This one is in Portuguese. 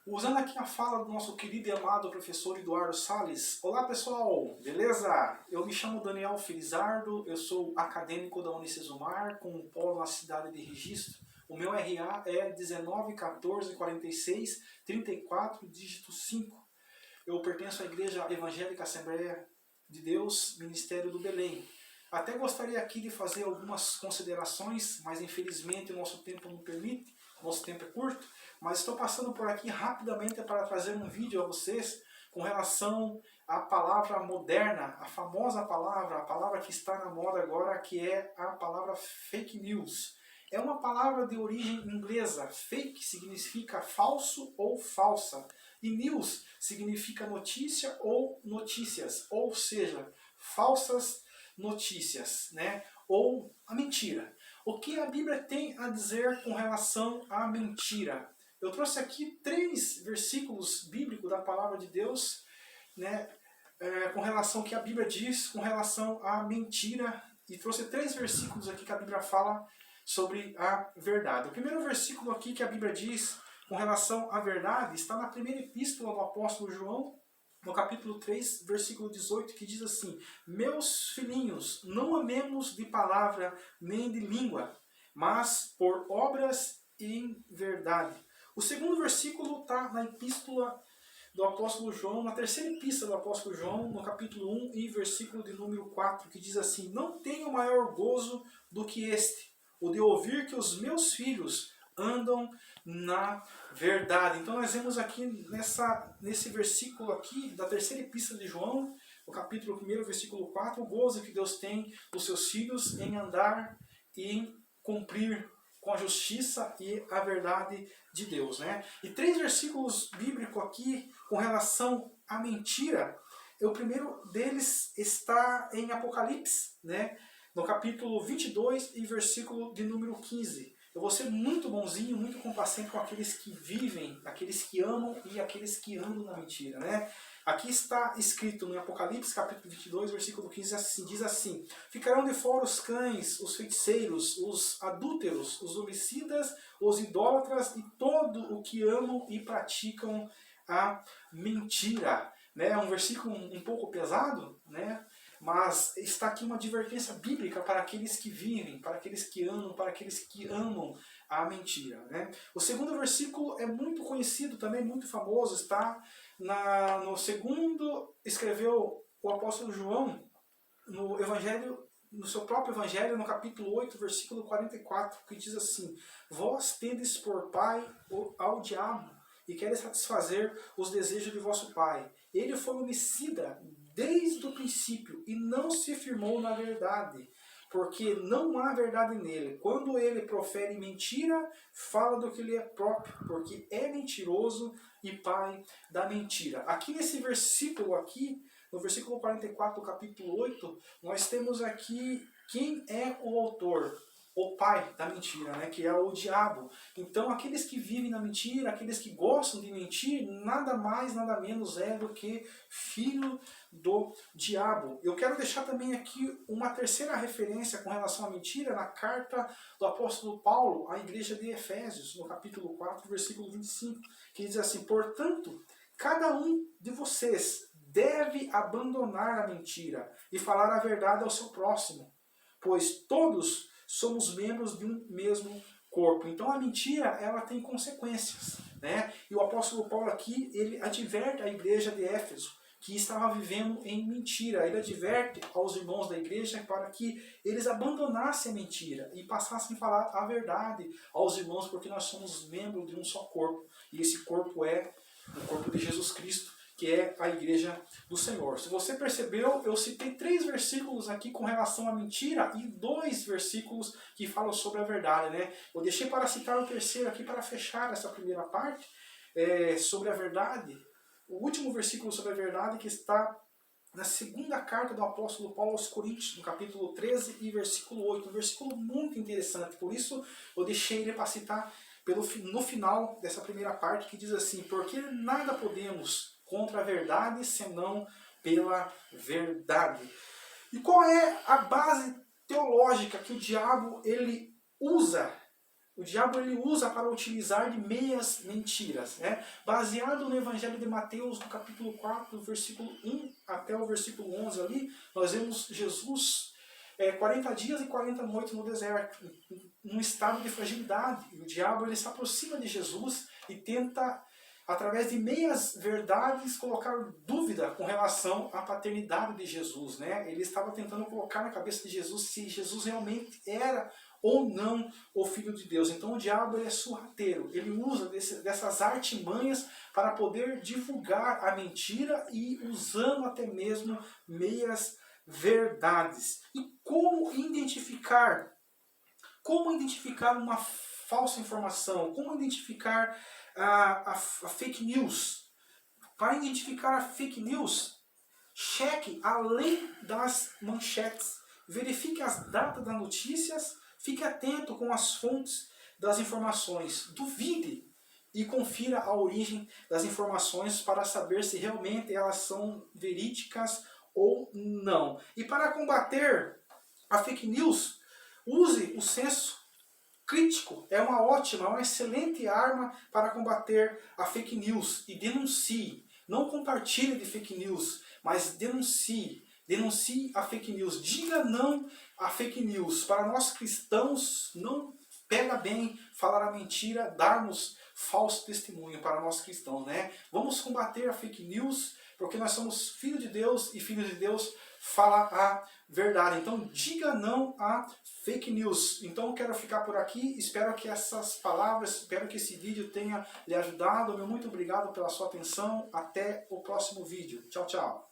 Usando aqui a fala do nosso querido e amado professor Eduardo Salles. Olá pessoal, beleza? Eu me chamo Daniel Felizardo, eu sou acadêmico da Unicesumar, com um polo na cidade de Registro. O meu RA é 19 14 46 34, dígito 5. Eu pertenço à Igreja Evangélica Assembleia de Deus, Ministério do Belém. Até gostaria aqui de fazer algumas considerações, mas infelizmente o nosso tempo não permite, o nosso tempo é curto, mas estou passando por aqui rapidamente para trazer um vídeo a vocês com relação à palavra moderna, a famosa palavra, a palavra que está na moda agora, que é a palavra fake news. É uma palavra de origem inglesa. Fake significa falso ou falsa. E news significa notícia ou notícias, ou seja, falsas notícias, né? Ou a mentira. O que a Bíblia tem a dizer com relação à mentira? Eu trouxe aqui 3 versículos bíblicos da palavra de Deus, né? Com relação ao que a Bíblia diz com relação à mentira, e trouxe 3 versículos aqui que a Bíblia fala sobre a verdade. O primeiro versículo aqui que a Bíblia diz com relação à verdade está na primeira epístola do apóstolo João, no capítulo 3, versículo 18, que diz assim: Meus filhinhos, não amemos de palavra nem de língua, mas por obras em verdade. O segundo versículo está na epístola do apóstolo João, na terceira epístola do apóstolo João, no capítulo 1 e versículo de número 4, que diz assim: Não tenho maior gozo do que este, o de ouvir que os meus filhos andam na verdade. Então nós vemos aqui nesse versículo aqui da terceira epístola de João, o capítulo 1, versículo 4, o gozo que Deus tem dos seus filhos em andar e em cumprir com a justiça e a verdade de Deus, né? E 3 versículos bíblicos aqui com relação à mentira. O primeiro deles está em Apocalipse, né? No capítulo 22 e versículo de número 15. Eu vou ser muito bonzinho, muito compassento com aqueles que vivem, aqueles que amam e aqueles que andam na mentira, né? Aqui está escrito no Apocalipse, capítulo 22, versículo 15, assim, diz assim: Ficarão de fora os cães, os feiticeiros, os adúlteros, os homicidas, os idólatras e todo o que amam e praticam a mentira. Né? É um versículo um pouco pesado, né? Mas está aqui uma advertência bíblica para aqueles que vivem, para aqueles que amam, para aqueles que amam a mentira. Né? O segundo versículo é muito conhecido, também muito famoso, está no segundo, escreveu o apóstolo João no Evangelho, no seu próprio Evangelho, no capítulo 8, versículo 44, que diz assim: Vós tendes por pai ao diabo, e queres satisfazer os desejos de vosso pai. Ele foi homicida desde o princípio e não se firmou na verdade, porque não há verdade nele. Quando ele profere mentira, fala do que ele é próprio, porque é mentiroso e pai da mentira. Aqui nesse versículo aqui, no versículo 44 do capítulo 8, nós temos aqui quem é o autor. O pai da mentira, né, que é o diabo. Então aqueles que vivem na mentira, aqueles que gostam de mentir, nada mais, nada menos é do que filho do diabo. Eu quero deixar também aqui uma terceira referência com relação à mentira na carta do apóstolo Paulo à igreja de Efésios, no capítulo 4, versículo 25, que diz assim: Portanto, cada um de vocês deve abandonar a mentira e falar a verdade ao seu próximo, pois todos somos membros de um mesmo corpo. Então a mentira, ela tem consequências, né? E o apóstolo Paulo aqui, ele adverte a igreja de Éfeso que estava vivendo em mentira. Ele adverte aos irmãos da igreja para que eles abandonassem a mentira e passassem a falar a verdade aos irmãos, porque nós somos membros de um só corpo. E esse corpo é o corpo de Jesus Cristo, que é a igreja do Senhor. Se você percebeu, eu citei 3 versículos aqui com relação à mentira e 2 versículos que falam sobre a verdade, né? Eu deixei para citar o terceiro aqui para fechar essa primeira parte, sobre a verdade. O último versículo sobre a verdade que está na segunda carta do apóstolo Paulo aos Coríntios, no capítulo 13 e versículo 8. Um versículo muito interessante, por isso eu deixei ele para citar no final dessa primeira parte, que diz assim: Porque nada podemos contra a verdade, senão pela verdade. E qual é a base teológica que o diabo ele usa o diabo ele usa para utilizar de meias mentiras. Né? Baseado no Evangelho de Mateus, no capítulo 4, versículo 1 até o versículo 11 ali, nós vemos Jesus 40 dias e 40 noites no deserto, num estado de fragilidade. E o diabo ele se aproxima de Jesus e tenta, através de meias verdades, colocar dúvida com relação à paternidade de Jesus. Né? Ele estava tentando colocar na cabeça de Jesus se Jesus realmente era ou não o Filho de Deus. Então o diabo ele é sorrateiro, ele usa dessas artimanhas para poder divulgar a mentira e usando até mesmo meias verdades. E como identificar uma falsa informação? Como identificar a fake news? Para identificar a fake news, cheque além das manchetes. Verifique as datas das notícias, fique atento com as fontes das informações. Duvide e confira a origem das informações para saber se realmente elas são verídicas ou não. E para combater a fake news, use o senso crítico. É uma excelente arma para combater a fake news. E denuncie. Não compartilhe de fake news, mas denuncie. Denuncie a fake news. Diga não a fake news. Para nós cristãos, não pega bem falar a mentira, darmos falso testemunho para nós cristãos. Né? Vamos combater a fake news, porque nós somos filhos de Deus e filhos de Deus fala a verdade. Então diga não a fake news. Então eu quero ficar por aqui, espero que essas palavras, espero que esse vídeo tenha lhe ajudado. Meu muito obrigado pela sua atenção, até o próximo vídeo. Tchau, tchau.